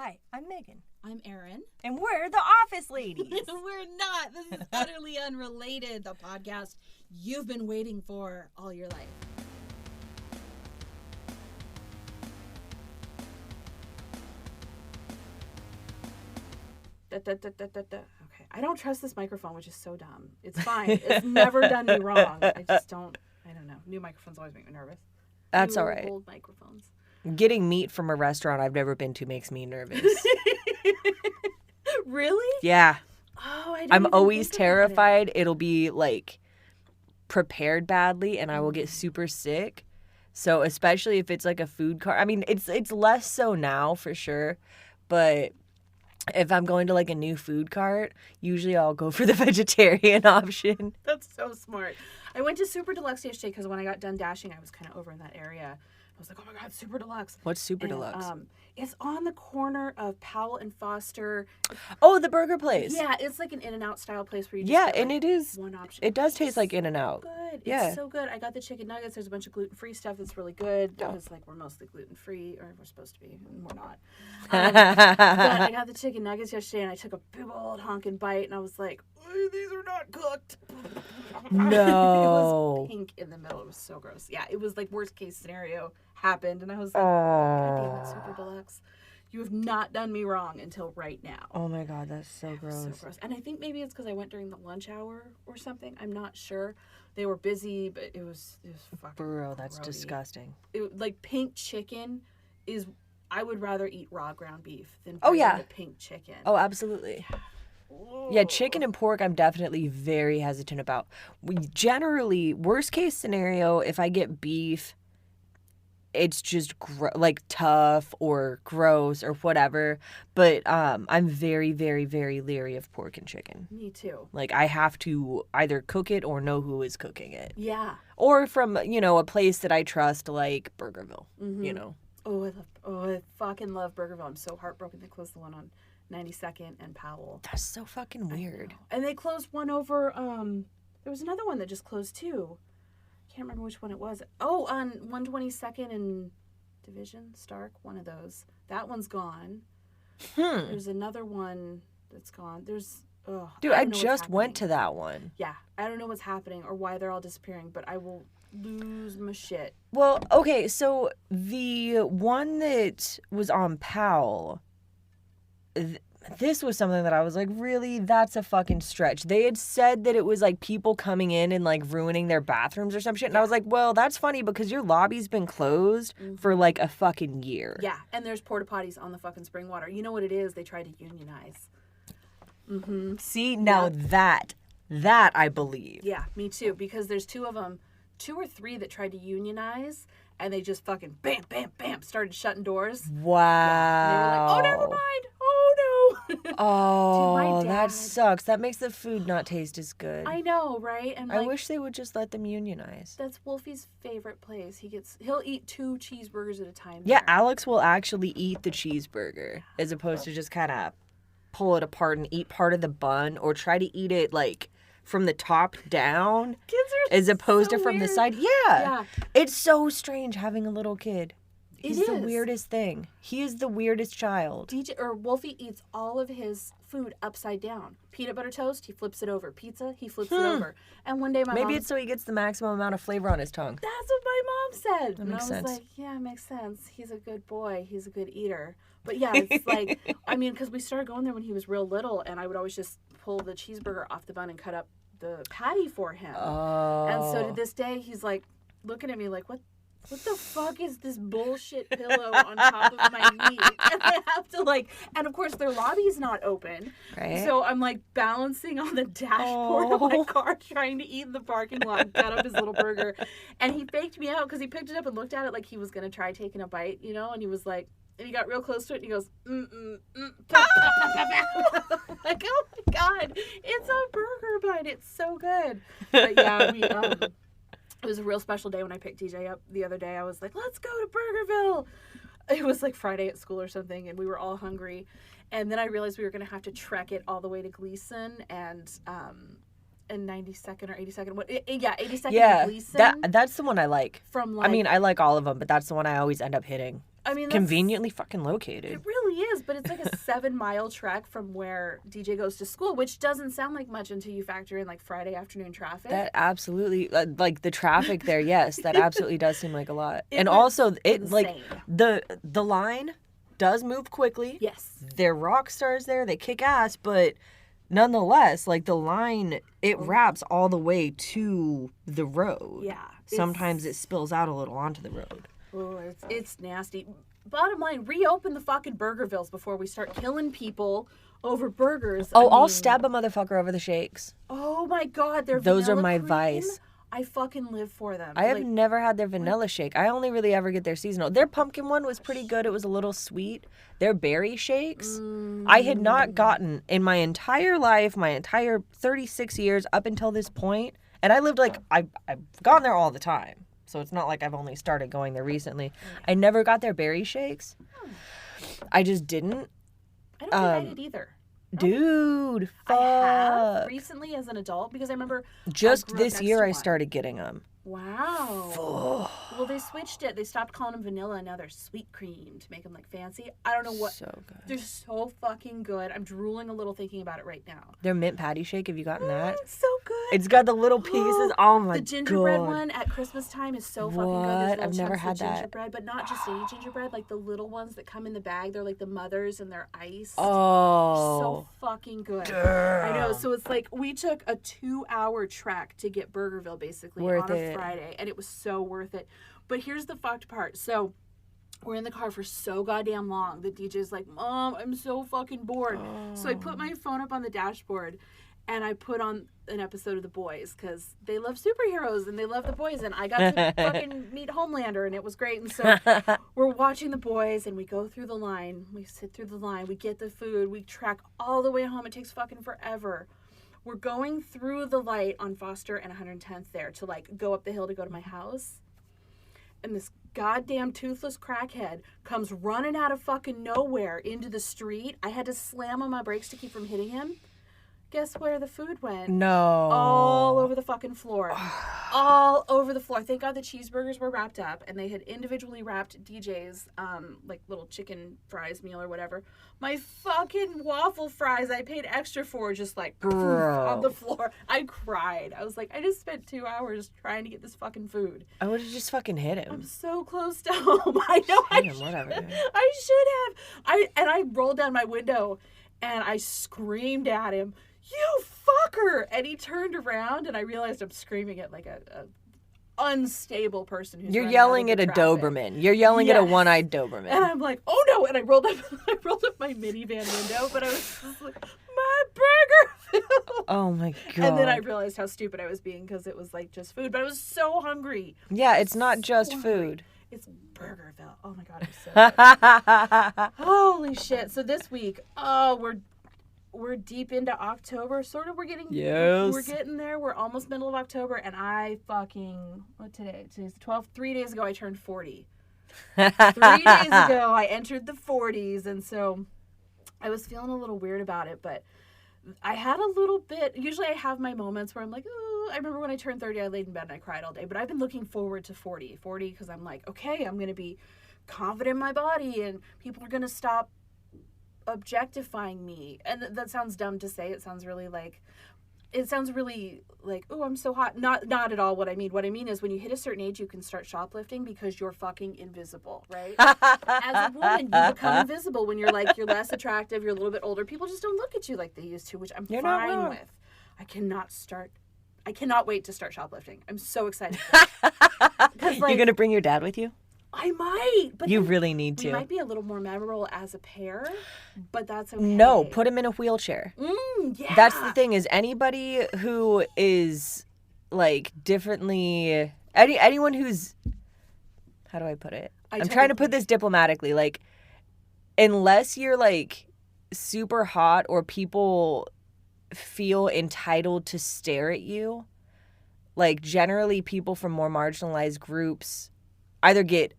Hi, I'm Megan. I'm Erin. And we're the Office Ladies. We're not. This is utterly unrelated. The podcast you've been waiting for all your life. Okay. I don't trust this microphone, which is so dumb. It's fine. It's never done me wrong. I don't know. New microphones always make me nervous. That's all right. Old microphones. Getting meat from a restaurant I've never been to makes me nervous. Really? Yeah. Oh, I'm always terrified it'll be like prepared badly and I will get super sick. So especially if it's like a food cart. I mean, it's less so now for sure, but if I'm going to like a new food cart, usually I'll go for the vegetarian option. That's so smart. I went to Super Deluxe yesterday because when I got done dashing, I was kind of over in that area. I was like, oh my God, Super Deluxe. What's Super Deluxe? It's on the corner of Powell and Foster. Oh, the burger place. Yeah, it's like an In-N-Out style place where you just get, and like, it is. one option. It does taste like In-N-Out. Good. Yeah. It's so good. I got the chicken nuggets. There's a bunch of gluten-free stuff that's really good because like we're mostly gluten-free, or we're supposed to be, and we're not. But I got the chicken nuggets yesterday, and I took a big old honking bite, and I was like, these are not cooked. No. It was pink in the middle. It was so gross. Yeah, it was like worst case scenario happened, and I was like, God damn it, Super Deluxe. You have not done me wrong until right now. Oh my God, that's so gross. So gross. And I think maybe it's because I went during the lunch hour or something. I'm not sure. They were busy, but it was fucking Bro, that's grody. disgusting. Like pink chicken is, I would rather eat raw ground beef than pink chicken. Oh, absolutely. Yeah, chicken and pork I'm definitely very hesitant about. Generally, worst case scenario, if I get beef, it's just like tough or gross or whatever. But I'm very, very, very leery of pork and chicken. Me too. Like I have to either cook it or know who is cooking it. Yeah. Or from, a place that I trust like Burgerville, I fucking love Burgerville. I'm so heartbroken they closed the one on 92nd and Powell. That's so fucking weird. And they closed one over, there was another one that just closed too. Can't remember which one it was. Oh, on 122nd and Division, Stark, one of those. That one's gone. There's another one that's gone. Dude, I just went to that one. Yeah, I don't know what's happening or why they're all disappearing, but I will lose my shit. Well, okay, so the one that was on Powell, this was something that I was like, really? That's a fucking stretch. They had said that it was like people coming in and like ruining their bathrooms or some shit. And I was like, well, that's funny because your lobby's been closed for like a fucking year. Yeah, and there's porta potties on the fucking spring water. You know what it is? They tried to unionize. See, now that I believe. Yeah, me too. Because there's two of them, 2 or 3 that tried to unionize. And they just fucking bam, bam, bam, started shutting doors. Wow. Yeah. And they were like, oh, never mind. Oh, no. Oh, Dude, that sucks. That makes the food not taste as good. I know, right? And I wish they would just let them unionize. That's Wolfie's favorite place. He'll eat 2 cheeseburgers at a time. Yeah, there. Alex will actually eat the cheeseburger as opposed to just kind of pull it apart and eat part of the bun or try to eat it like from the top down as opposed to from the side. Yeah. It's so strange having a little kid. He's the weirdest thing. He is the weirdest child. Wolfie eats all of his food upside down. Peanut butter toast, he flips it over. Pizza, he flips it over. And one day Maybe it's so he gets the maximum amount of flavor on his tongue. That's what my mom said. That makes sense. I was like, yeah, it makes sense. He's a good boy. He's a good eater. But yeah, it's like, I mean, because we started going there when he was real little, and I would always just pull the cheeseburger off the bun and cut up the patty for him. Oh. And so to this day, he's like looking at me like, what the fuck is this bullshit pillow on top of my knee? And I have to and of course their lobby's not open. Right. So I'm like balancing on the dashboard of my car trying to eat in the parking lot and cut up his little burger. And he faked me out because he picked it up and looked at it like he was going to try taking a bite, and he was like, and he got real close to it and he goes, like, oh my God, it's a burger bite. It's so good. But yeah, it was a real special day when I picked DJ up the other day. I was like, let's go to Burgerville. It was like Friday at school or something, and we were all hungry. And then I realized we were going to have to trek it all the way to Gleason and 92nd or 82nd. 82nd and Gleason. That's the one I like. I like all of them, but that's the one I always end up hitting. I mean, conveniently fucking located. It really really is, but it's like a 7-mile trek from where DJ goes to school, which doesn't sound like much until you factor in like Friday afternoon traffic. That absolutely, like the traffic there, yes, that absolutely does seem like a lot. It And was also, it insane. like the line does move quickly. Yes. They're rock stars there. They kick ass, but nonetheless, like the line, it wraps all the way to the road. Yeah. Sometimes it spills out a little onto the road. Oh, it's nasty. Bottom line, reopen the fucking Burgervilles before we start killing people over burgers. Oh, I'll stab a motherfucker over the shakes. Oh my God, they're Those are vanilla my cream. vice. I fucking live for them. I have never had their vanilla shake. I only really ever get their seasonal. Their pumpkin one was pretty good. It was a little sweet. Their berry shakes, I had not gotten in my entire life, my entire 36 years up until this point. And I lived like, I've gone there all the time. So it's not like I've only started going there recently. I never got their berry shakes. I just didn't. I don't think I did either. Dude, fuck. I have recently as an adult because I remember just I grew up this next year to I one. started getting them. Wow. Well, they switched it. They stopped calling them vanilla, and now they're sweet cream to make them like fancy. I don't know what. So good. They're so fucking good. I'm drooling a little thinking about it right now. Their mint patty shake, have you gotten that? It's so good. It's got the little pieces. Oh my god. The gingerbread one at Christmas time is so fucking good. What? There's little I've never chunks had of that. gingerbread, but not just any gingerbread, like the little ones that come in the bag. They're like the mothers and they're iced. Oh. So fucking good. Girl. I know. So it's like we took a 2-hour trek to get Burgerville basically Worth on a it. Friday, and it was so worth it. But here's the fucked part. So we're in the car for so goddamn long. The DJ's like, Mom, I'm so fucking bored. So I put my phone up on the dashboard and I put on an episode of The Boys because they love superheroes and they love The Boys. And I got to fucking meet Homelander and it was great. And so we're watching The Boys and we go through the line. We sit through the line. We get the food. We track all the way home. It takes fucking forever. We're going through the light on Foster and 110th there to like go up the hill to go to my house. And this goddamn toothless crackhead comes running out of fucking nowhere into the street. I had to slam on my brakes to keep from hitting him. Guess where the food went? No. All over the fucking floor. All over the floor. Thank God the cheeseburgers were wrapped up and they had individually wrapped DJ's like little chicken fries meal or whatever. My fucking waffle fries I paid extra for just like on the floor. I cried. I was like, I just spent 2 hours trying to get this fucking food. I would have just fucking hit him. I'm so close to home. I know I Hit him, whatever. I should have. I rolled down my window and I screamed at him, "You fucker!" And he turned around and I realized I'm screaming at like a unstable person who's You're running yelling out at of a the traffic. Doberman. You're yelling at a Yes. one-eyed Doberman. And I'm like, oh no! And I rolled up my minivan window, but I was just like, my burger. Oh my god. And then I realized how stupid I was being because it was like just food, but I was so hungry. Yeah, it's not just So food. It's Burgerville. Oh my god, it's so good. Holy shit. So this week, we're deep into October. Sort of we're getting there. We're almost middle of October and I fucking today's the 12th. 3 days ago I turned 40. 3 days ago I entered the 40s and so I was feeling a little weird about it, but I had a little bit. Usually I have my moments where I'm like, oh, I remember when I turned 30 I laid in bed and I cried all day, but I've been looking forward to 40 because I'm like, okay, I'm going to be confident in my body and people are going to stop objectifying me. And that sounds dumb to say. It sounds really like, oh, I'm so hot. Not at all what I mean. What I mean is when you hit a certain age, you can start shoplifting because you're fucking invisible, right? As a woman, you become invisible when you're less attractive, you're a little bit older. People just don't look at you like they used to, which I'm fine with. I cannot wait to start shoplifting. I'm so excited. You're going to bring your dad with you? I might. But you really need to. We might be a little more memorable as a pair, but that's okay. No, put him in a wheelchair. Yeah. That's the thing is anybody who is like differently, anyone who's, how do I put it? I'm trying to put this diplomatically. Like, unless you're like super hot or people feel entitled to stare at you, like generally people from more marginalized groups either get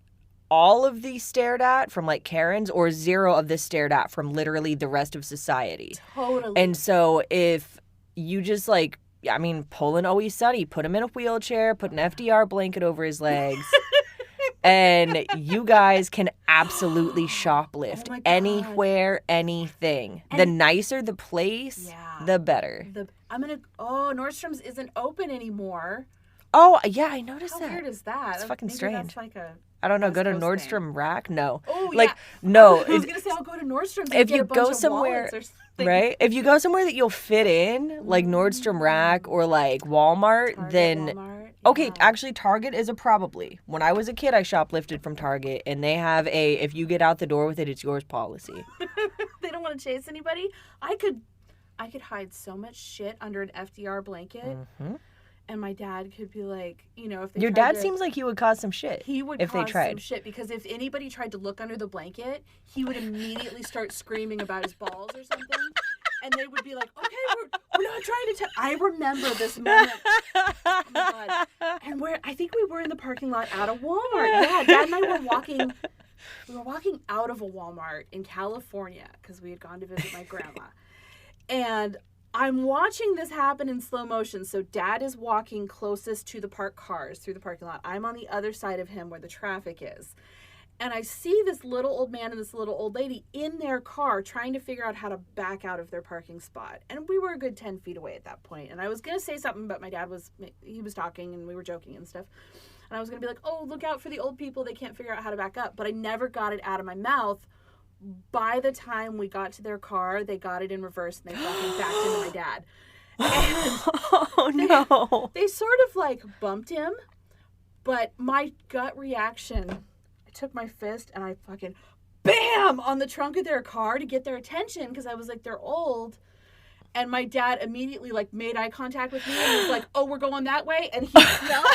all of these stared at from like Karens or zero of this stared at from literally the rest of society. Totally. And so if you just like, I mean, pull an Always Sunny, put him in a wheelchair, put an FDR blanket over his legs And you guys can absolutely shoplift Oh my God. anywhere, anything. The And- nicer the place, Yeah. the better. Nordstrom's isn't open anymore. Oh, yeah, I noticed How that. weird is that? It's fucking Maybe strange. That's like a I don't know. West Go to Coast Nordstrom Rack? No. Oh, Like, yeah. no. I was gonna say I'll go to Nordstrom's. if And get you a bunch go of somewhere, wallets or something. right? If you go somewhere that you'll fit in, like Nordstrom Rack or like Walmart, Target, then Walmart, okay. yeah. Actually, Target is a probably. When I was a kid, I shoplifted from Target, and they have a if you get out the door with it, it's yours policy. They don't want to chase anybody. I could hide so much shit under an FDR blanket, and my dad could be like, if they Your tried dad to- seems like he would cause some shit. He would if they cause tried. some shit because if anybody tried to look under the blanket, he would immediately start screaming about his balls or something. And they would be like, okay, we're not trying to I remember this moment. Oh my God. And I think we were in the parking lot at a Walmart. Yeah, Dad and I were walking. We were walking out of a Walmart in California because we had gone to visit my grandma. And I'm watching this happen in slow motion. So Dad is walking closest to the parked cars through the parking lot. I'm on the other side of him where the traffic is. And I see this little old man and this little old lady in their car trying to figure out how to back out of their parking spot. And we were a good 10 feet away at that point. And I was going to say something, but my dad was talking and we were joking and stuff. And I was going to be like, oh, look out for the old people. They can't figure out how to back up. But I never got it out of my mouth. By the time we got to their car, they got it in reverse and they fucking backed into my dad. And Oh no. they sort of like bumped him. But my gut reaction, I took my fist and I fucking bam on the trunk of their car to get their attention because I was like, they're old. And my dad immediately like made eye contact with me and he was like, oh, we're going that way. And he smelled.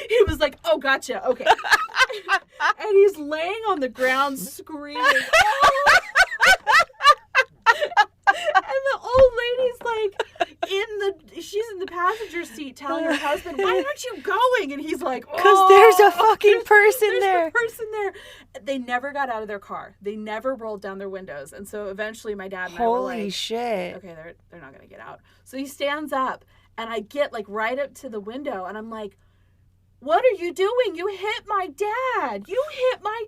He was like, oh, gotcha. Okay. And he's laying on the ground screaming. Oh! And the old lady's like she's in the passenger seat telling her husband, why aren't you going? And he's like, oh, Because there's a fucking person there's there. a person there. They never got out of their car. They never rolled down their windows. And so eventually my dad and I were Holy like, shit. okay, they're not going to get out. So he stands up and I get like right up to the window and I'm like, what are you doing? You hit my dad. You hit my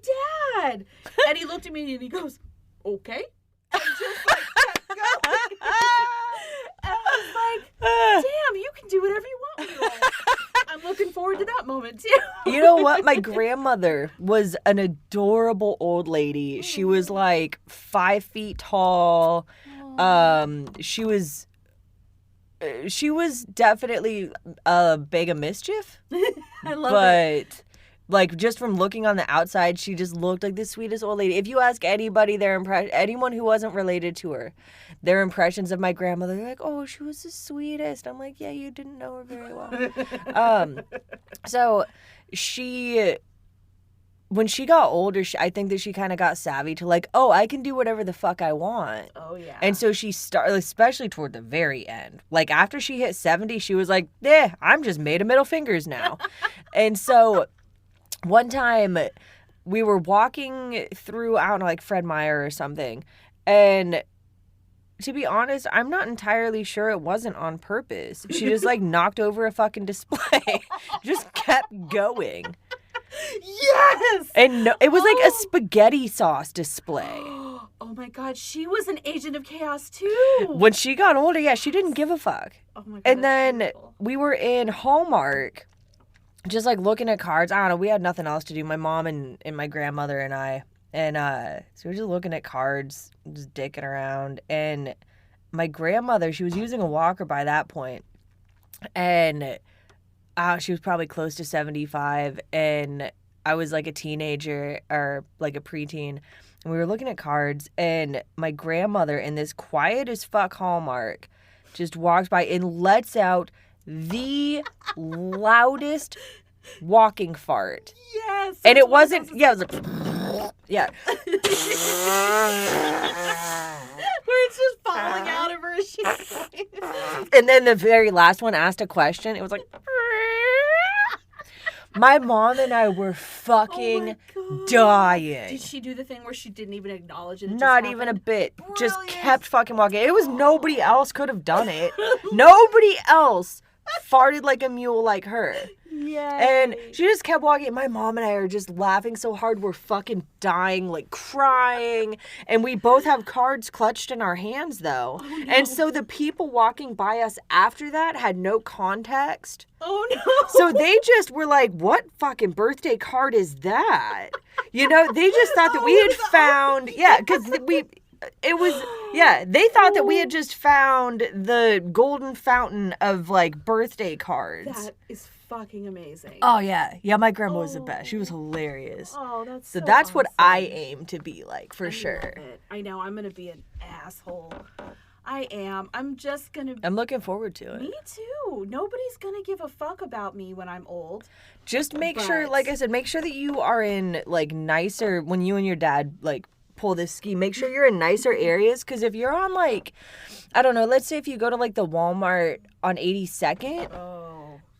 dad. And he looked at me and he goes, okay. And just like kept going. And I was like, damn, you can do whatever you want when you're old. I'm looking forward to that moment too. You know what? My grandmother was an adorable old lady. She was like 5 feet tall. She was definitely a bag of mischief. I love it. But like just from looking on the outside, she just looked like the sweetest old lady. If you ask anybody anyone who wasn't related to her, their impressions of my grandmother, they're like, "Oh, she was the sweetest." I'm like, "Yeah, you didn't know her very well." So when she got older, I think that she kind of got savvy to like, oh, I can do whatever the fuck I want. Oh, yeah. And so she started, especially toward the very end. Like after she hit 70, she was like, I'm just made of middle fingers now. And so one time we were walking through, I don't know, like Fred Meyer or something. And to be honest, I'm not entirely sure it wasn't on purpose. She just like knocked over a fucking display. Just kept going. Yes! And no, it was like a spaghetti sauce display. Oh my God, she was an agent of chaos too. When she got older, yeah, she didn't give a fuck. Oh my God. And that's then beautiful. we were in Hallmark, just like looking at cards. I don't know, we had nothing else to do, my mom and my grandmother and I. And so we were just looking at cards, just dicking around. And my grandmother, she was using a walker by that point. And she was probably close to 75. And I was like a teenager or like a preteen. And we were looking at cards. And my grandmother in this quiet as fuck Hallmark just walks by and lets out the loudest walking fart. Yes. And that's it what I wasn't, was- yeah, it was like, yeah. Where it's just falling out of her as she's And then the very last one asked a question. It was like, my mom and I were fucking God. dying. Did she do the thing where she didn't even acknowledge it? It just Not even a happened? bit. Just Brilliant. kept fucking walking. It was nobody else could have done it. Nobody else farted like a mule like her. And she just kept walking. My mom and I are just laughing so hard. We're fucking dying, like crying. And we both have cards clutched in our hands, though. Oh, no. And so the people walking by us after that had no context. Oh, no. So they just were like, what fucking birthday card is that? You know, they just thought that we had found, because they thought that we had just found the golden fountain of, like, birthday cards. That is fucking amazing. Oh, yeah. Yeah, my grandma was the best. She was hilarious. Oh, that's So so that's what I awesome. aim to be like, for I sure. love it. I know, I'm going to be an asshole. I am. I'm just going to... I'm looking forward to it. Me too. Nobody's going to give a fuck about me when I'm old. Just make sure, like I said, make sure that you are in, like, nicer, when you and your dad, like, pull this ski, make sure you're in nicer areas, because if you're on, like, I don't know, let's say if you go to, like, the Walmart on 82nd,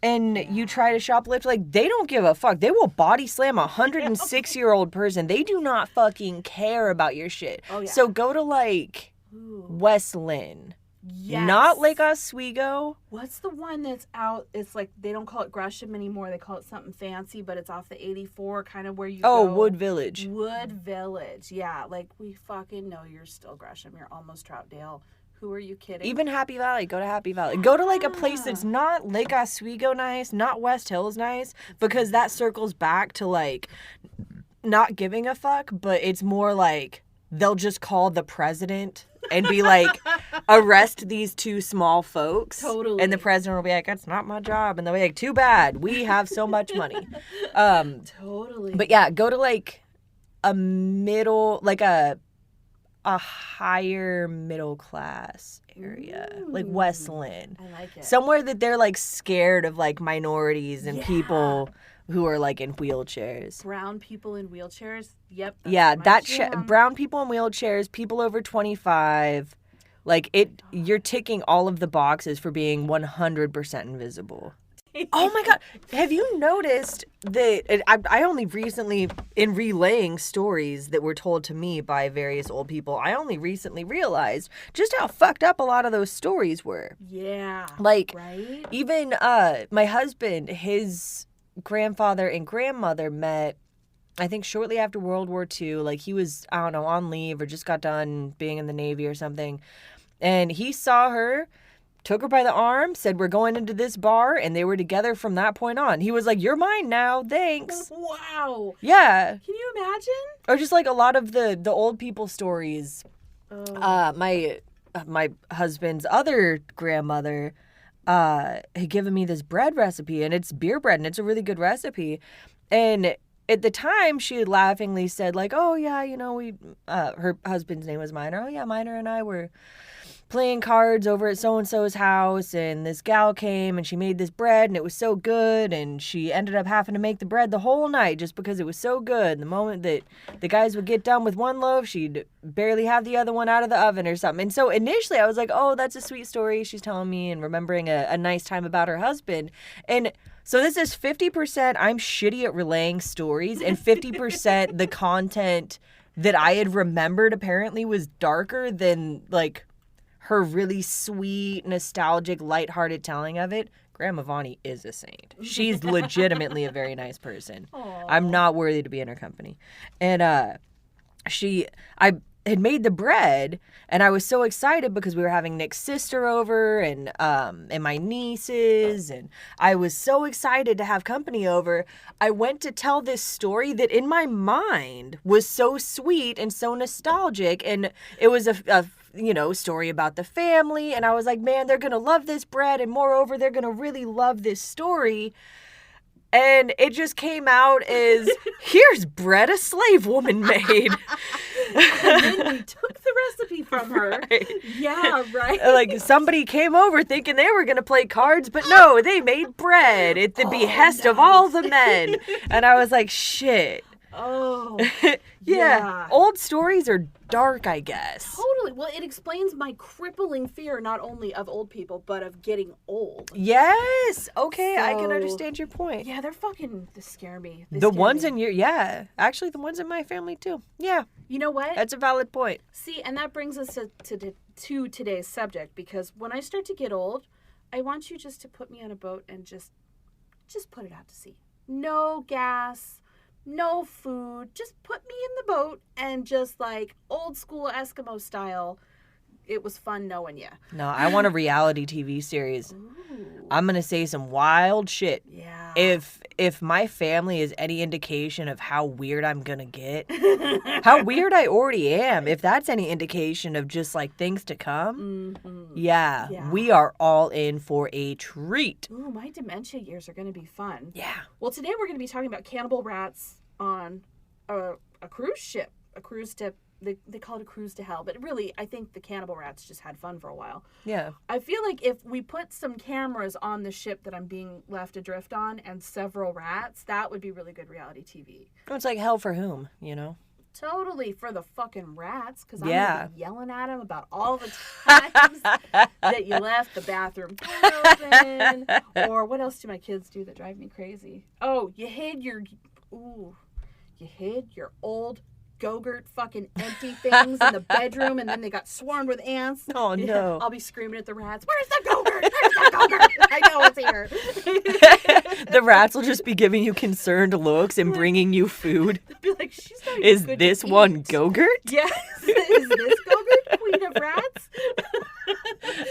and you try to shoplift, like, they don't give a fuck. They will body slam a 106-year-old person. They do not fucking care about your shit. Oh, yeah. So go to, like, West Lynn. Yes. Not Lake Oswego. What's the one that's out? It's like, they don't call it Gresham anymore. They call it something fancy, but it's off the 84, kind of where you go. Wood Village. Wood Village. Yeah, like, we fucking know you're still Gresham. You're almost Troutdale. Who are you kidding? Even Happy Valley. Go to Happy Valley. Go to, like, a place that's not Lake Oswego nice, not West Hills nice, because that circles back to, like, not giving a fuck, but it's more like they'll just call the president and be like, arrest these two small folks. Totally. And the president will be like, that's not my job. And they'll be like, too bad. We have so much money. Totally. But yeah, go to, like, a middle, like a higher middle class area. Ooh. Like West Lynn. I like it. Somewhere that they're, like, scared of, like, minorities and people who are, like, in wheelchairs. Brown people in wheelchairs. Yep. Brown people in wheelchairs, people over 25. Like, you're ticking all of the boxes for being 100% invisible. Oh my God. Have you noticed that I only recently, in relaying stories that were told to me by various old people, I only recently realized just how fucked up a lot of those stories were. Yeah. Like, right? even my husband, his grandfather and grandmother met, I think, shortly after World War II. Like, he was, I don't know, on leave or just got done being in the Navy or something. And he saw her, took her by the arm, said, we're going into this bar, and they were together from that point on. He was like, you're mine now, thanks. Wow. Yeah. Can you imagine? Or just like a lot of the old people stories. My husband's other grandmother had given me this bread recipe, and it's beer bread, and it's a really good recipe. And at the time, she had laughingly said, like, oh, yeah, you know, her husband's name was Minor. Oh, yeah, Minor and I were playing cards over at so-and-so's house, and this gal came, and she made this bread, and it was so good, and she ended up having to make the bread the whole night just because it was so good. The moment that the guys would get done with one loaf, she'd barely have the other one out of the oven or something. And so initially I was like, oh, that's a sweet story she's telling me, and remembering a nice time about her husband. And so this is 50% I'm shitty at relaying stories, and 50% the content that I had remembered apparently was darker than, like, her really sweet, nostalgic, lighthearted telling of it. Grandma Vani is a saint. She's legitimately a very nice person. Aww. I'm not worthy to be in her company. And I had made the bread, and I was so excited because we were having Nick's sister over and my nieces, and I was so excited to have company over. I went to tell this story that in my mind was so sweet and so nostalgic, and it was a story about the family, and I was like, man, they're gonna love this bread, and moreover, they're gonna really love this story. And it just came out as, here's bread a slave woman made. And then we took the recipe from her. Right. Yeah, right. Like, somebody came over thinking they were going to play cards, but no, they made bread at the behest of all the men. And I was like, shit. Oh, yeah. Old stories are dark, I guess. Totally. Well, it explains my crippling fear not only of old people, but of getting old. Yes. Okay, I can So- understand your point. Yeah, they scare me. They The scare ones me. actually the ones in my family too. Yeah, You know what? that's a valid point. See, and that brings us to today's subject, because when I start to get old, I want you just to put me on a boat and just just put it out to sea. No gas, no food. Just put me in the boat and just like old school Eskimo style. It was fun knowing you. No, I want a reality TV series. Ooh. I'm going to say some wild shit. Yeah. If my family is any indication of how weird I'm going to get, how weird I already am, if that's any indication of just like things to come, yeah, we are all in for a treat. Ooh, my dementia years are going to be fun. Yeah. Well, today we're going to be talking about cannibal rats on a cruise ship, a cruise to, they call it a cruise to hell, but really, I think the cannibal rats just had fun for a while. Yeah. I feel like if we put some cameras on the ship that I'm being left adrift on and several rats, that would be really good reality TV. It's like hell for whom, you know? Totally for the fucking rats, because I'm Yeah. gonna be yelling at them about all the times that you left the bathroom door open. Or what else do my kids do that drive me crazy? Oh, you hid your old Go-Gurt fucking empty things in the bedroom, and then they got swarmed with ants. Oh, no. I'll be screaming at the rats, "Where's the Go-Gurt? Where's the Go-Gurt?" I know it's here. The rats will just be giving you concerned looks and bringing you food. They'll be like, "She's not even Is good this to one eat." Go-Gurt? Yes. Is this Go-Gurt, queen of rats?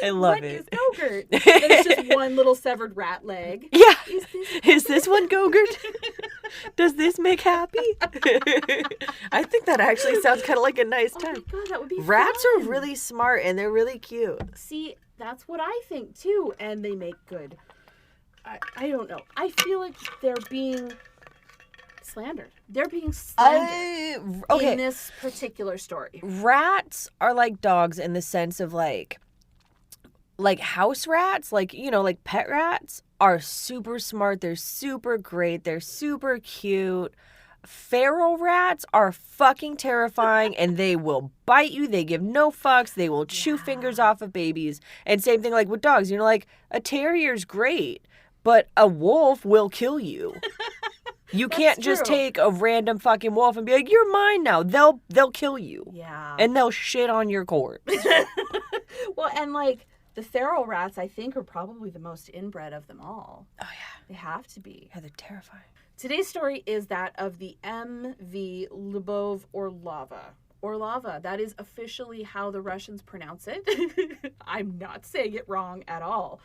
I love What it. is Go-Gurt? Then it's just one little severed rat leg. Yeah. Is this Is this one Go-Gurt? Does this make happy? I think that actually sounds kind of like a nice Oh my time. god, that would be Rats fun. are really smart and they're really cute. See, that's what I think too, and they make good. I don't know. I feel like they're being slandered. They're being slandered Okay. in this particular story. Rats are like dogs in the sense of like house rats, like, you know, like pet rats are super smart. They're super great. They're super cute. Feral rats are fucking terrifying and they will bite you. They give no fucks. They will chew fingers off of babies. And same thing like with dogs. You know, like a terrier's great, but a wolf will kill you. You can't just true. take a random fucking wolf and be like, "You're mine now." They'll kill you. Yeah. And they'll shit on your corpse. Well, and like the feral rats, I think, are probably the most inbred of them all. Oh yeah. They have to be. Yeah, they're terrifying. Today's story is that of the MV Lyubov Orlova. Orlova, that is officially how the Russians pronounce it. I'm not saying it wrong at all.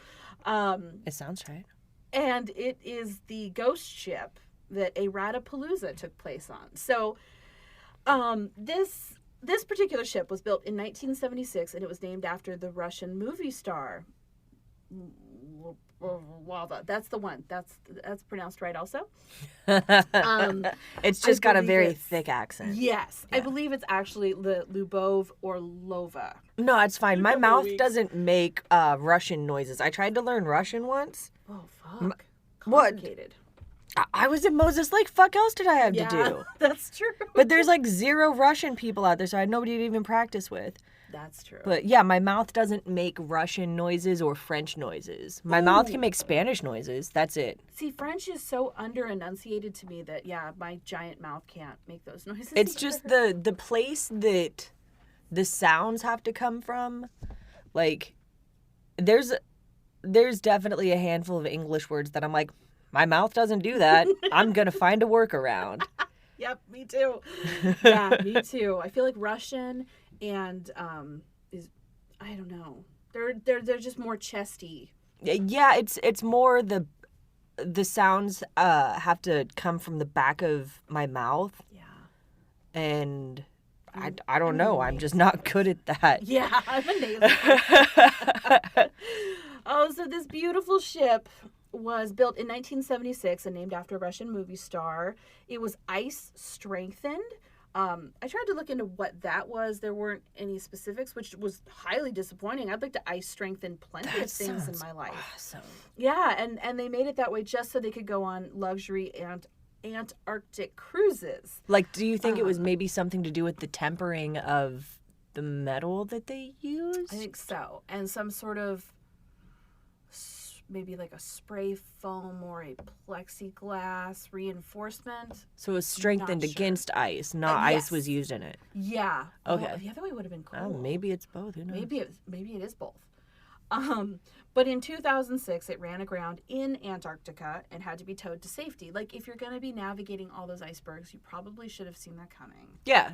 It sounds right. And it is the ghost ship that a Ratapalooza took place on. So this particular ship was built in 1976, and it was named after the Russian movie star. That's the one. That's pronounced right also. It's just got a believe very it's- thick accent. Yes. I Yeah. believe it's actually the Lyubov Orlova. No, it's fine. My couple mouth weeks. doesn't make Russian noises. I tried to learn Russian once. Oh, fuck. what? Complicated. I was in Moses. Like, fuck else did I have to do? That's true. But there's like 0 Russian people out there, so I had nobody to even practice with. That's true. But yeah, my mouth doesn't make Russian noises or French noises. My mouth can make Spanish noises. That's it. See, French is so under-enunciated to me that, yeah, my giant mouth can't make those noises. It's just the place that the sounds have to come from. Like, there's definitely a handful of English words that I'm like, my mouth doesn't do that. I'm going to find a workaround. Yep, me too. Yeah, me too. I feel like Russian and is, I don't know. They're just more chesty. Yeah, it's more the sounds have to come from the back of my mouth, Yeah. and I don't know. I'm just not good at that. Yeah, I'm a nasal. Oh, so this beautiful ship was built in 1976 and named after a Russian movie star. It was ice strengthened. I tried to look into what that was. There weren't any specifics, which was highly disappointing. I'd like to ice strengthen plenty of things in my life. Awesome. Yeah, and they made it that way just so they could go on luxury and Antarctic cruises. Like, do you think it was maybe something to do with the tempering of the metal that they used? I think so. And some sort of maybe like a spray foam or a plexiglass reinforcement. So it was strengthened Not sure. against ice, not Yes. ice was used in it. Yeah. Okay. Well, the other way would have been cool. Oh, maybe it's both. Who knows? Maybe it is both. But in 2006, it ran aground in Antarctica and had to be towed to safety. Like, if you're going to be navigating all those icebergs, you probably should have seen that coming. Yeah.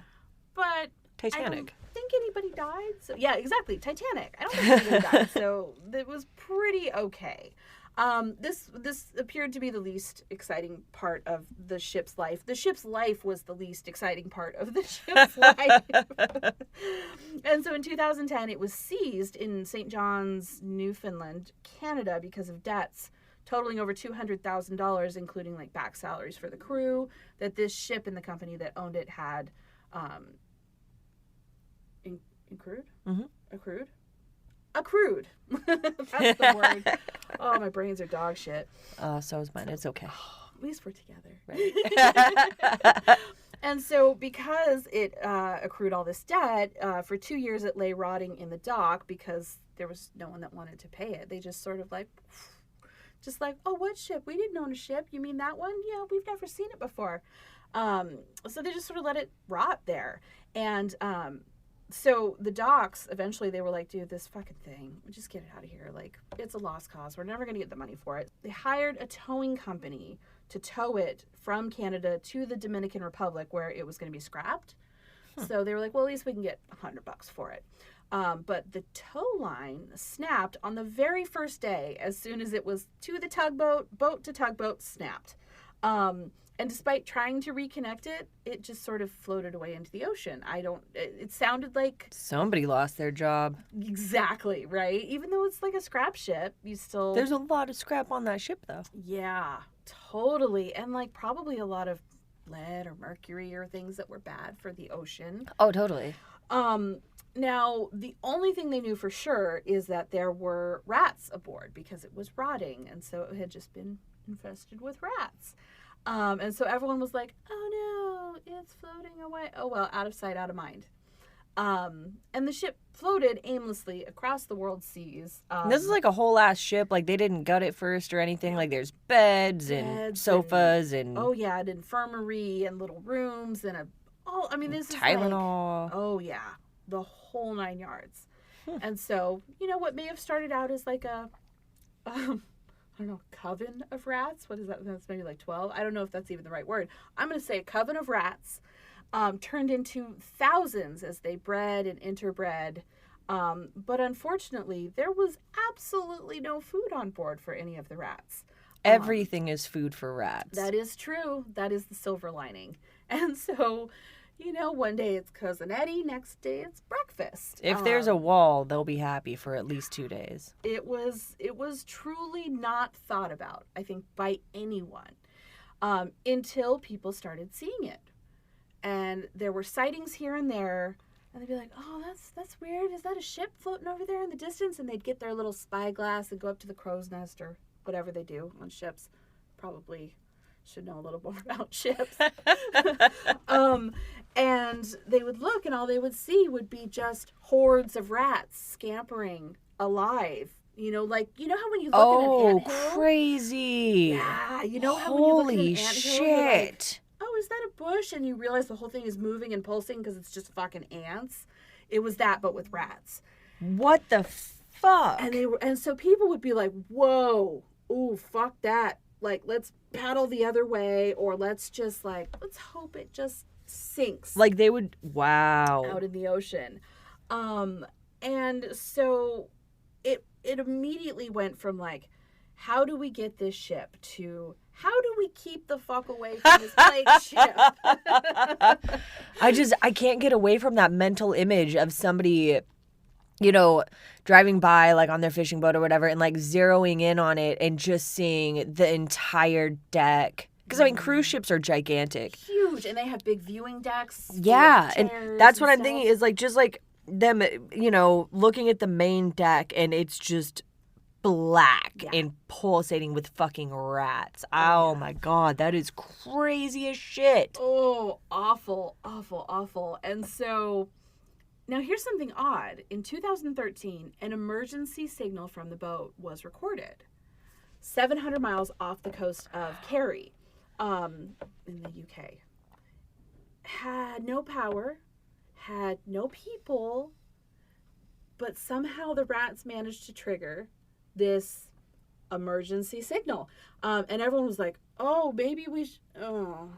But I don't Titanic. think anybody died. So, yeah, exactly. Titanic. I don't think anybody died. So it was pretty okay. This appeared to be the least exciting part of the ship's life. The ship's life was the least exciting part of the ship's life. And so in 2010, it was seized in St. John's, Newfoundland, Canada, because of debts totaling over $200,000, including like back salaries for the crew that this ship and the company that owned it had accrued. That's the word. Oh, my brains are dog shit. So is mine. It's okay. At least we're together. Right. And so because it accrued all this debt, for 2 years it lay rotting in the dock because there was no one that wanted to pay it. They just sort of like, oh, what ship? We didn't own a ship. You mean that one? Yeah, we've never seen it before. So they just sort of let it rot there. And so the docks, eventually they were like, dude, this fucking thing, just get it out of here. Like, it's a lost cause. We're never going to get the money for it. They hired a towing company to tow it from Canada to the Dominican Republic where it was going to be scrapped. So they were like, well, at least we can get $100 for it. But the tow line snapped on the very first day. As soon as it was to the tugboat, boat to tugboat, snapped. And despite trying to reconnect it, it just sort of floated away into the ocean. It sounded like... Somebody lost their job. Exactly, right? Even though it's like a scrap ship, you still... There's a lot of scrap on that ship, though. Yeah, totally. And like probably a lot of lead or mercury or things that were bad for the ocean. Oh, totally. Now, the only thing they knew for sure is that there were rats aboard because it was rotting. And so it had just been infested with rats. And so everyone was like, oh no, it's floating away. Oh well, out of sight, out of mind. And the ship floated aimlessly across the world seas. This is like a whole ass ship. Like, they didn't gut it first or anything. Like, there's beds and sofas and... Oh yeah, an infirmary and little rooms and this is Tylenol. like... Oh yeah, the whole 9 yards. And so, what may have started out as like a... I don't know, coven of rats? What is that? That's maybe like 12. I don't know if that's even the right word. I'm going to say a coven of rats turned into thousands as they bred and interbred. But unfortunately, there was absolutely no food on board for any of the rats. Everything is food for rats. That is true. That is the silver lining. And so... one day it's Cousin Eddie, next day it's breakfast. If there's a wall, they'll be happy for at least 2 days. It was truly not thought about, I think, by anyone until people started seeing it. And there were sightings here and there, and they'd be like, oh, that's weird. Is that a ship floating over there in the distance? And they'd get their little spyglass and go up to the crow's nest or whatever they do on ships. Probably should know a little more about ships. And they would look, and all they would see would be just hordes of rats scampering alive. How when you look at an anthill? Crazy. Yeah, how when you look at an Holy anthill, shit. you're like, oh, is that a bush? And you realize the whole thing is moving and pulsing because it's just fucking ants. It was that, but with rats. What the fuck? And so people would be like, whoa, ooh, fuck that. Like, let's paddle the other way, or let's hope it just sinks. Like, they would, wow. Out in the ocean. And so it immediately went from like, how do we get this ship to how do we keep the fuck away from this plague ship? I can't get away from that mental image of somebody, driving by like on their fishing boat or whatever and like zeroing in on it and just seeing the entire deck. Because, cruise ships are gigantic. Huge. And they have big viewing decks. Yeah. And that's what I'm thinking is like, just like them, looking at the main deck and it's just black and pulsating with fucking rats. Oh my God. That is crazy as shit. Oh, awful, awful, awful. And so now here's something odd. In 2013, an emergency signal from the boat was recorded 700 miles off the coast of Kerry. In the UK, had no power, had no people, But somehow the rats managed to trigger this emergency signal. And everyone was like, oh, maybe we should. Oh.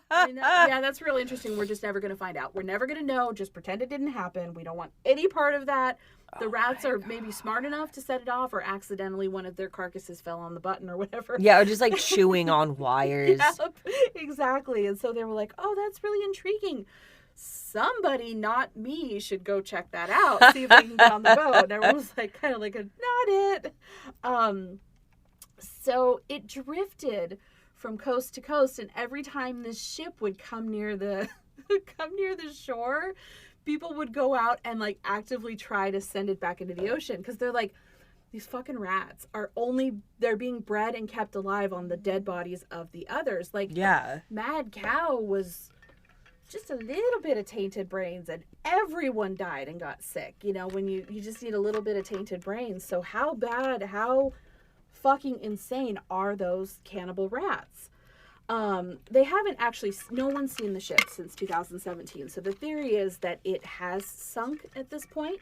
Yeah, that's really interesting. We're just never going to find out. We're never going to know. Just pretend it didn't happen. We don't want any part of that. The rats are maybe smart enough to set it off, or accidentally one of their carcasses fell on the button or whatever. Yeah, or just like chewing on wires. Yep, exactly. And so they were like, oh, that's really intriguing. Somebody, not me, should go check that out. See if they can get on the boat. And everyone was like, kind of like, not it. So it drifted from coast to coast, and every time this ship would come near the shore, people would go out and like actively try to send it back into the ocean, because they're like, these fucking rats they're being bred and kept alive on the dead bodies of the others. Like, yeah, Mad Cow was just a little bit of tainted brains and everyone died and got sick. You know, when you just need a little bit of tainted brains. So how fucking insane are those cannibal rats? They haven't actually, no one's seen the ship since 2017. So the theory is that it has sunk at this point.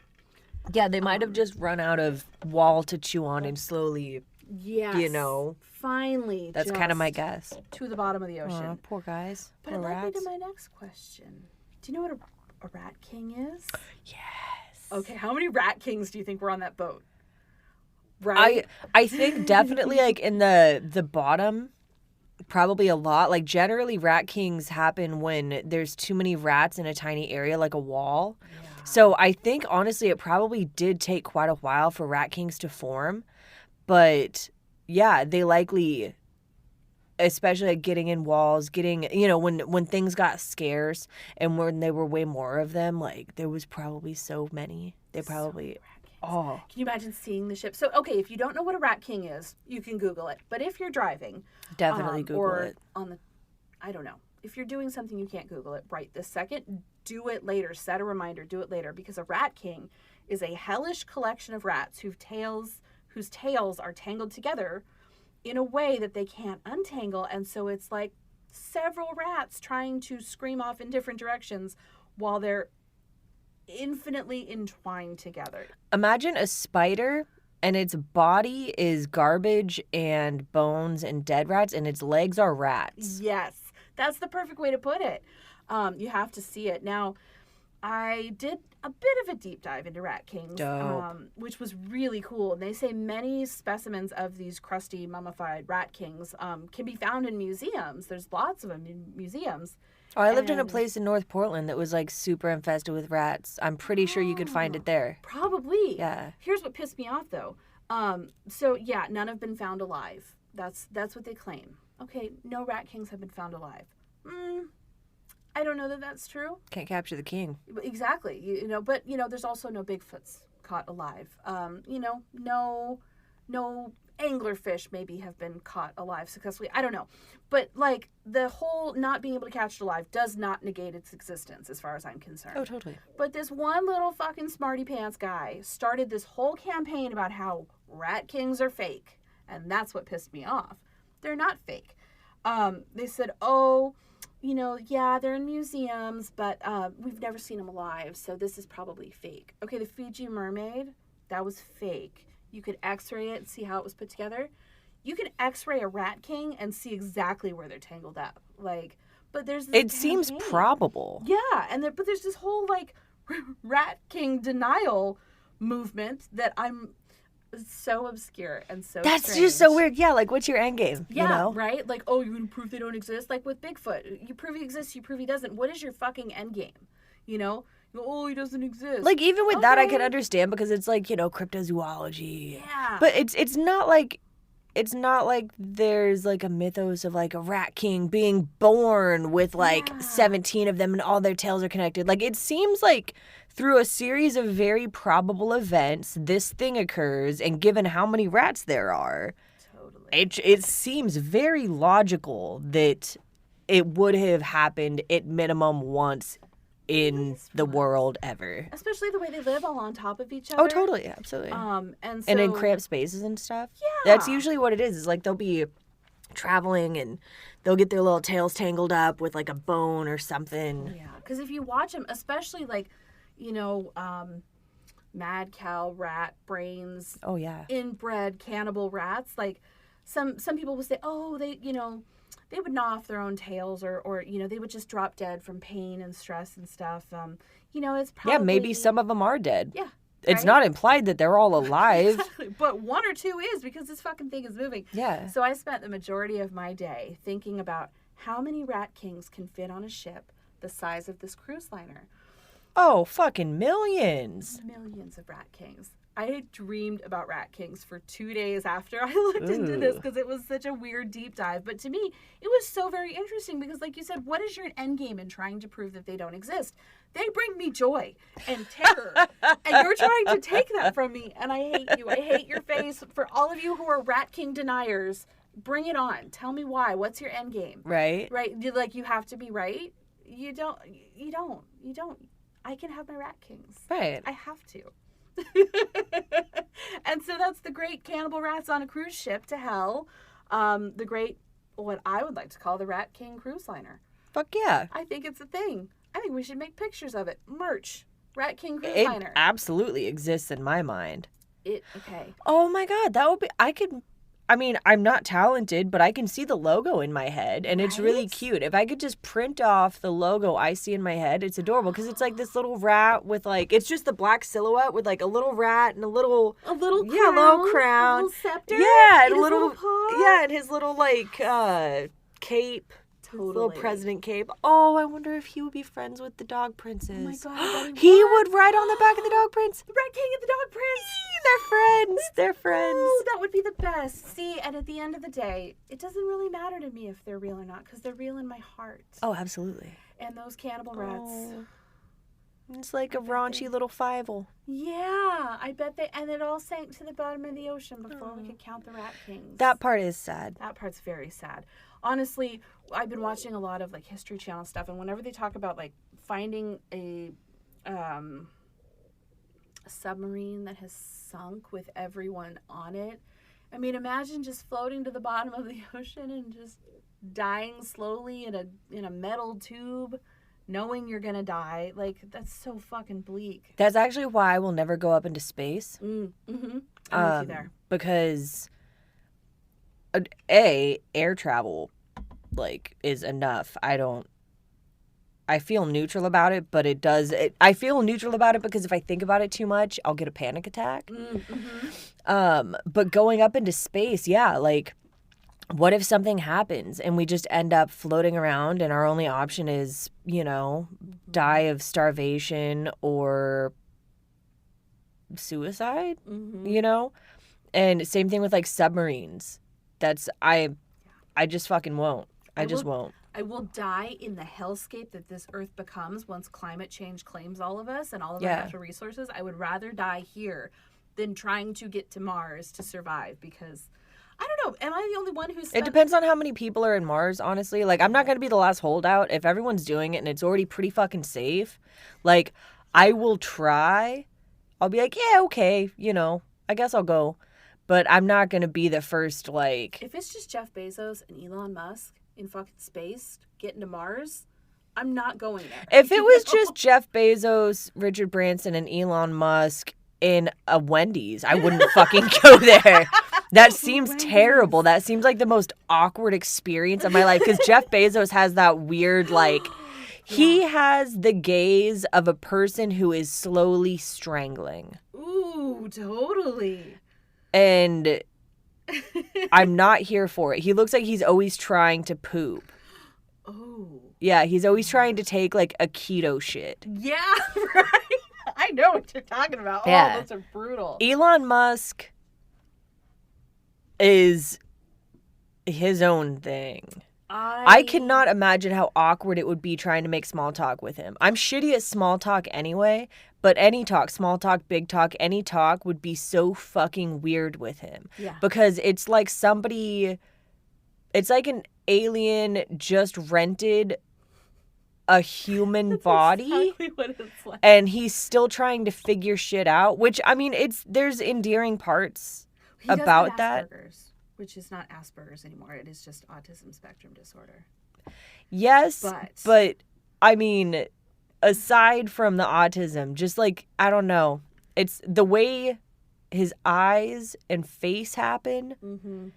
Yeah, they might have just run out of wall to chew on and slowly, yes, you know. Finally. That's kind of my guess. To the bottom of the ocean. Aw, poor guys. But poor it led me rats. to my next question. Do you know what a rat king is? Yes. Okay, how many rat kings do you think were on that boat? Right? I think definitely like in the bottom, probably a lot. Like generally rat kings happen when there's too many rats in a tiny area, like a wall. Yeah. So I think honestly it probably did take quite a while for rat kings to form. But yeah, they likely, especially like getting in walls, when things got scarce and when there were way more of them, like there was probably so many. They probably... Oh. Can you imagine seeing the ship? So, okay, if you don't know what a rat king is, you can Google it. But if you're driving... Definitely Google it. I don't know. If you're doing something you can't Google it right this second, do it later. Set a reminder, do it later. Because a rat king is a hellish collection of rats whose tails are tangled together in a way that they can't untangle. And so it's like several rats trying to scream off in different directions while they're infinitely entwined together. Imagine a spider and its body is garbage and bones and dead rats and its legs are rats. Yes, that's the perfect way to put it. You have to see it. Now, I did a bit of a deep dive into rat kings, which was really cool. And they say many specimens of these crusty mummified rat kings can be found in museums. There's lots of them in museums. Oh, I lived in a place in North Portland that was like super infested with rats. I'm pretty sure you could find it there. Probably. Yeah. Here's what pissed me off though. So yeah, none have been found alive. That's what they claim. Okay, no rat kings have been found alive. I don't know that that's true. Can't capture the king. Exactly. But there's also no Bigfoots caught alive. No anglerfish maybe have been caught alive successfully. I don't know. But like the whole not being able to catch it alive does not negate its existence as far as I'm concerned. Oh, totally. But this one little fucking smarty pants guy started this whole campaign about how rat kings are fake. And that's what pissed me off. They're not fake. They said, yeah, they're in museums, but we've never seen them alive, so this is probably fake. Okay, the Fiji mermaid, that was fake. You could x-ray it and see how it was put together. You can x-ray a rat king and see exactly where they're tangled up. But there's this It seems probable. Yeah, but there's this whole, rat king denial movement that I'm so obscure and so That's strange. just so weird. Yeah, what's your end game? Yeah, you know? right? You're going to prove they don't exist? Like with Bigfoot. You prove he exists, you prove he doesn't. What is your fucking end game? You go, he doesn't exist. Even with that, I can understand because it's cryptozoology. Yeah. But it's not like there's a mythos of a rat king being born with 17 of them and all their tails are connected. It seems like through a series of very probable events, this thing occurs, and given how many rats there are, it seems very logical that it would have happened at minimum once in the world ever. Especially the way they live all on top of each other. Oh, totally. Absolutely. And in cramped spaces and stuff. Yeah. That's usually what it is they'll be traveling and they'll get their little tails tangled up with a bone or something. Yeah, because if you watch them, especially mad cow rat brains, Oh, yeah. inbred cannibal rats. Like some people will say, oh, they, they would gnaw off their own tails, or they would just drop dead from pain and stress and stuff. It's probably, Yeah, maybe some of them are dead. yeah. It's right? not implied that they're all alive. Exactly. But one or two is, because this fucking thing is moving. Yeah. So I spent the majority of my day thinking about how many rat kings can fit on a ship the size of this cruise liner. Oh, fucking millions. Millions of rat kings. I dreamed about rat kings for 2 days after I looked into this, because it was such a weird deep dive. But to me, it was so very interesting because, like you said, what is your end game in trying to prove that they don't exist? They bring me joy and terror, and you're trying to take that from me, and I hate you. I hate your face. For all of you who are rat king deniers, bring it on. Tell me why. What's your end game? Right? Right? Like, you have to be right? You don't. I can have my rat kings. Right. I have to. And so that's the great cannibal rats on a cruise ship to hell. The great, what I would like to call the Rat King cruise liner. Fuck yeah. I think it's a thing. I think we should make pictures of it. Merch. Rat King cruise It liner. absolutely exists in my mind. Okay. Oh my God, that would be, I'm not talented, but I can see the logo in my head, and it's really Right? cute. If I could just print off the logo I see in my head, it's adorable, because it's like this little rat with like, it's just the black silhouette with like a little rat and a little A little crown. yeah, a little crown. A little scepter. Yeah, and in a his little paw. yeah, and his little like cape. His little Totally. president cape. Oh, I wonder if he would be friends with the dog princess. Oh my God, I bet He would. would ride on the back of the dog prince. The Rat King and the Dog Prince. They're friends. They're friends. Oh, that would be the best. See, and at the end of the day, it doesn't really matter to me if they're real or not, because they're real in my heart. Oh, absolutely. And those cannibal rats. Oh. It's like a raunchy little fivel. Yeah, I bet they, and it all sank to the bottom of the ocean before we could count the Rat Kings. That part is sad. That part's very sad. Honestly, I've been watching a lot of like History Channel stuff, and whenever they talk about like finding a submarine that has sunk with everyone on it, I mean, imagine just floating to the bottom of the ocean and just dying slowly in a metal tube, knowing you're gonna die. Like, that's so fucking bleak. That's actually why I will never go up into space. I'm with you there. Because air travel like is enough. I feel neutral about it, but I feel neutral about it because if I think about it too much, I'll get a panic attack. But going up into space, yeah, like, what if something happens and we just end up floating around and our only option is, die of starvation or suicide, And same thing with like submarines. I just fucking won't. I just won't. I will die in the hellscape that this earth becomes once climate change claims all of us and all of our natural resources. I would rather die here than trying to get to Mars to survive, because I don't know, am I the only one who's It depends on how many people are in Mars, honestly. Like, I'm not going to be the last holdout. If everyone's doing it and it's already pretty fucking safe, like, I will try. I'll be like, yeah, okay, I guess I'll go. But I'm not going to be the first, like... If it's just Jeff Bezos and Elon Musk in fucking space getting to Mars, I'm not going there. If it was just Jeff Bezos, Richard Branson, and Elon Musk in a Wendy's, I wouldn't fucking go there. That seems terrible. That seems like the most awkward experience of my life, because Jeff Bezos has that weird, like... He has the gaze of a person who is slowly strangling. Ooh, totally. And I'm not here for it. He looks like he's always trying to poop. Oh. Yeah, he's always trying to take, like, a keto shit. Yeah, right. I know what you're talking about. Yeah. Oh, those are brutal. Elon Musk is his own thing. I cannot imagine how awkward it would be trying to make small talk with him. I'm shitty at small talk anyway, but any talk, small talk, big talk, any talk would be so fucking weird with him. Yeah. Because it's like it's like an alien just rented a human body. Exactly what it's like. And he's still trying to figure shit out, which, I mean, there's endearing parts about that. Asperger's, which is not Asperger's anymore. It is just autism spectrum disorder. Yes, but I mean, aside from the autism, just like, I don't know. It's the way his eyes and face happen. Mm-hmm.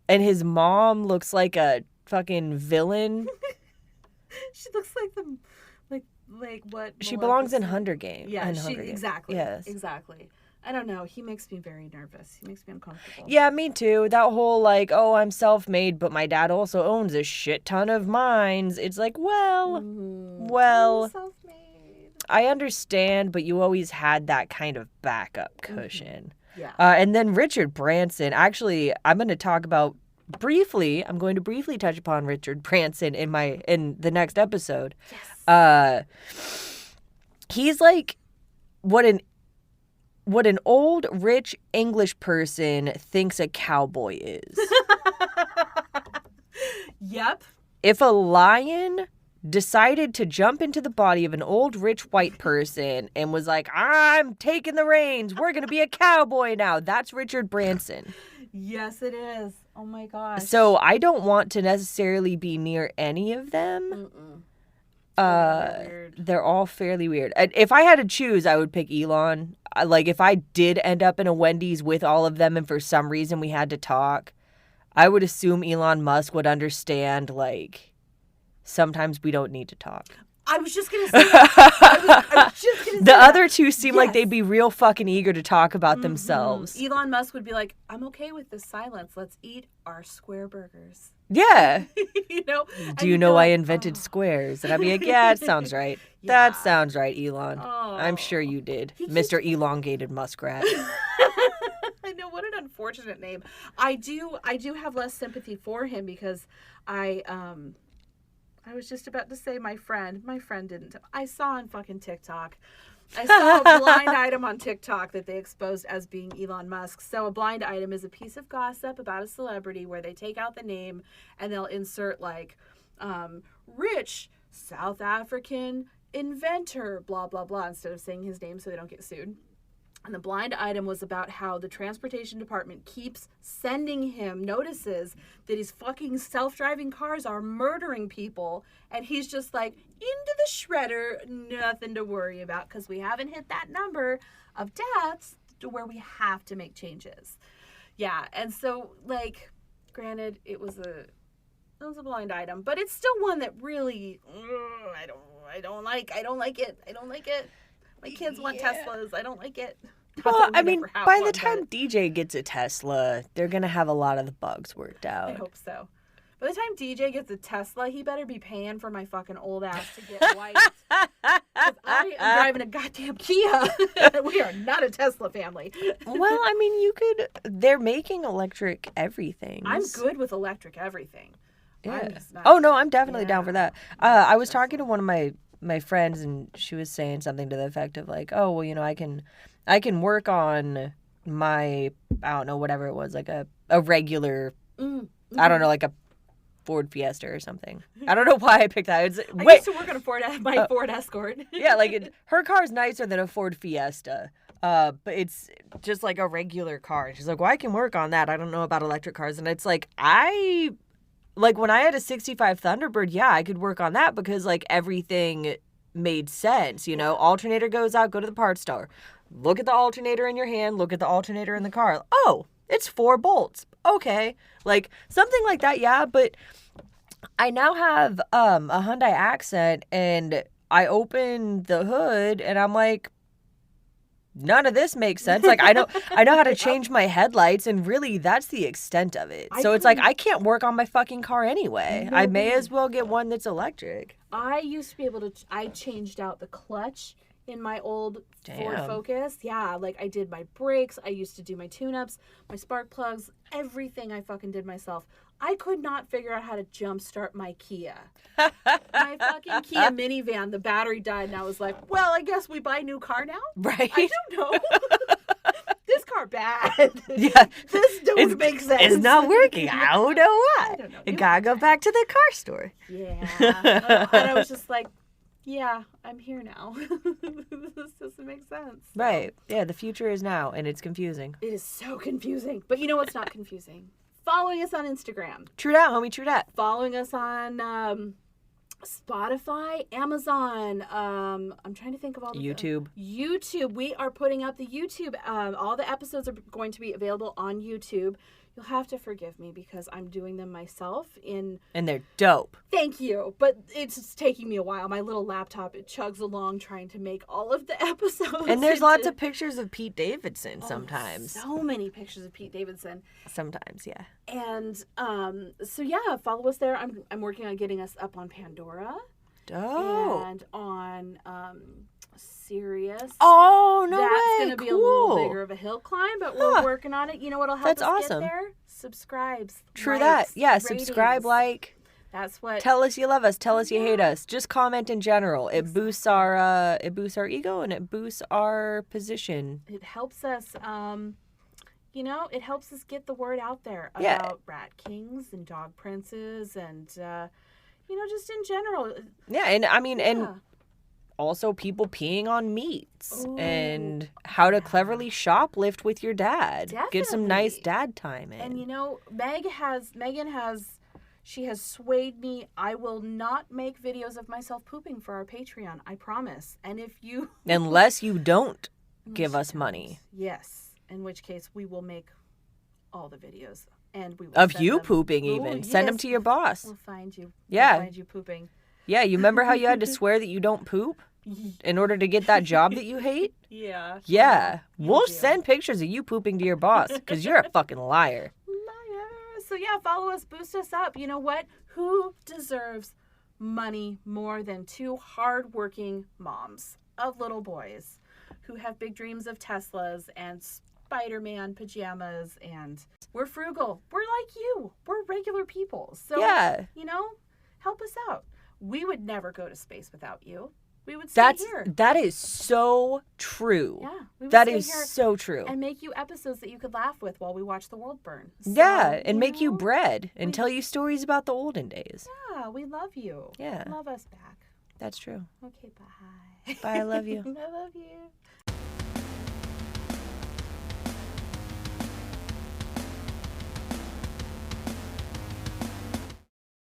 And his mom looks like a fucking villain. She looks like the, like what? She belongs in Hunger Games. Yeah, Games. Exactly. Yes. Exactly. I don't know. He makes me very nervous. He makes me uncomfortable. Yeah, me too. That whole like, oh, I'm self-made, but my dad also owns a shit ton of mines. It's like, well, I'm self-made. I understand, but you always had that kind of backup cushion. Yeah. And then Richard Branson. Actually, I'm going to briefly touch upon Richard Branson in the next episode. Yes. He's like what an old rich English person thinks a cowboy is. Yep. If a lion decided to jump into the body of an old rich white person and was like, I'm taking the reins, we're going to be a cowboy now, that's Richard Branson. Yes, it is. Oh my gosh. So I don't want to necessarily be near any of them. They're all fairly weird. If I had to choose, I would pick Elon. Like, if I did end up in a Wendy's with all of them and for some reason we had to talk, I would assume Elon Musk would understand, like, sometimes we don't need to talk. I was just going to say that. The other two seem like they'd be real fucking eager to talk about themselves. Elon Musk would be like, I'm okay with this silence. Let's eat our square burgers. Yeah. You know? Do you know I invented squares? And I'd be like, yeah, it sounds right. Yeah. That sounds right, Elon. Oh. I'm sure you did, Mr. Elongated Muskrat. I know, what an unfortunate name. I do have less sympathy for him because I was just about to say my friend didn't. I saw on fucking TikTok. I saw a blind item on TikTok that they exposed as being Elon Musk. So a blind item is a piece of gossip about a celebrity where they take out the name and they'll insert like rich South African inventor, blah, blah, blah, instead of saying his name so they don't get sued. And the blind item was about how the transportation department keeps sending him notices that his fucking self-driving cars are murdering people. And he's just like, into the shredder, nothing to worry about because we haven't hit that number of deaths to where we have to make changes. Yeah, and so, like, granted, it was a blind item, but it's still one that really, I don't like it. My kids want Teslas. I don't like it. Well, I mean, by the time DJ gets a Tesla, they're going to have a lot of the bugs worked out. I hope so. By the time DJ gets a Tesla, he better be paying for my fucking old ass to get white. Because I am driving a goddamn Kia. We are not a Tesla family. Well, I mean, they're making electric everything. I'm good with electric everything. Yeah. Oh, no, I'm definitely down for that. I was talking to one of my friends, and she was saying something to the effect of like, oh, well, you know, I can work on my, I don't know, whatever it was, like a regular, I don't know, like a Ford Fiesta or something. I don't know why I picked that. I used to work on my Ford Escort. Yeah, like her car's nicer than a Ford Fiesta. But it's just like a regular car. She's like, well, I can work on that. I don't know about electric cars. And it's like, when I had a 65 Thunderbird, yeah, I could work on that because, like, everything made sense, you know? Alternator goes out, go to the parts store. Look at the alternator in your hand, look at the alternator in the car. Oh, it's 4 bolts. Okay. Like, something like that, yeah, but I now have a Hyundai Accent, and I open the hood, and I'm like, none of this makes sense. Like, I know how to change my headlights, and really, that's the extent of it. So it's like, I can't work on my fucking car anyway. I may as well get one that's electric. I used to be able to, I changed out the clutch in my old Ford Focus. Yeah, like, I did my brakes. I used to do my tune-ups, my spark plugs, everything I fucking did myself. I could not figure out how to jumpstart my Kia. My fucking Kia minivan, the battery died, and I was like, well, I guess we buy a new car now? Right. I don't know. This car bad. Yeah. This don't make sense. It's not working. I don't know why. I don't know. You gotta go back to the car store. Yeah. And I was just like, yeah, I'm here now. This doesn't make sense. Right. Yeah, the future is now, and it's confusing. It is so confusing. But you know what's not confusing? Following us on Instagram. True that, homie, true that. Following us on Spotify, Amazon. I'm trying to think of all the YouTube. YouTube. We are putting up the YouTube. All the episodes are going to be available on YouTube. You'll have to forgive me because I'm doing them myself And they're dope. Thank you. But it's taking me a while. My little laptop, it chugs along trying to make all of the episodes. And there's lots of pictures of Pete Davidson sometimes. So many pictures of Pete Davidson. Sometimes, yeah. And so yeah, follow us there. I'm working on getting us up on Pandora. Dope. And on Sirius. Oh, no That's way. going to be a little bigger of a hill climb, but we're working on it. You know what'll help That's us awesome. get there? Subscribes. True likes, that. Yeah, ratings. subscribe, like. That's what. Tell us you love us. Tell us you hate us. Just comment in general. It boosts our ego and it boosts our position. It helps us. It helps us get the word out there Yeah. about rat kings and dog princes and just in general. Yeah, and I mean, and Yeah. also people peeing on meats Ooh, and how to cleverly shoplift with your dad. Get some nice Definitely. dad time in. And Megan has swayed me. I will not make videos of myself pooping for our Patreon. I promise. And if you Unless you don't give Unless us you money. don't. Yes. In which case we will make all the videos and we will Of send you them. pooping Ooh, even. Send them yes. to your boss. We'll find you. Yeah. We'll find you pooping. Yeah, you remember how you had to swear that you don't poop in order to get that job that you hate? Yeah. Yeah. You We'll do. send pictures of you pooping to your boss because you're a fucking liar. Liar. So yeah, follow us, boost us up. You know what? Who deserves money more than two hardworking moms of little boys who have big dreams of Teslas and Spider-Man pajamas? And we're frugal. We're like you. We're regular people. So Yeah. help us out. We would never go to space without you. We would stay here. That is so true. Yeah, we would That stay is here so true. and make you episodes that you could laugh with while we watch the world burn. So, Yeah, and make you know, bread and tell you stories about the olden days. Yeah, we love you. Yeah. Love us back. That's true. Okay, bye. Bye, I love you. I love you.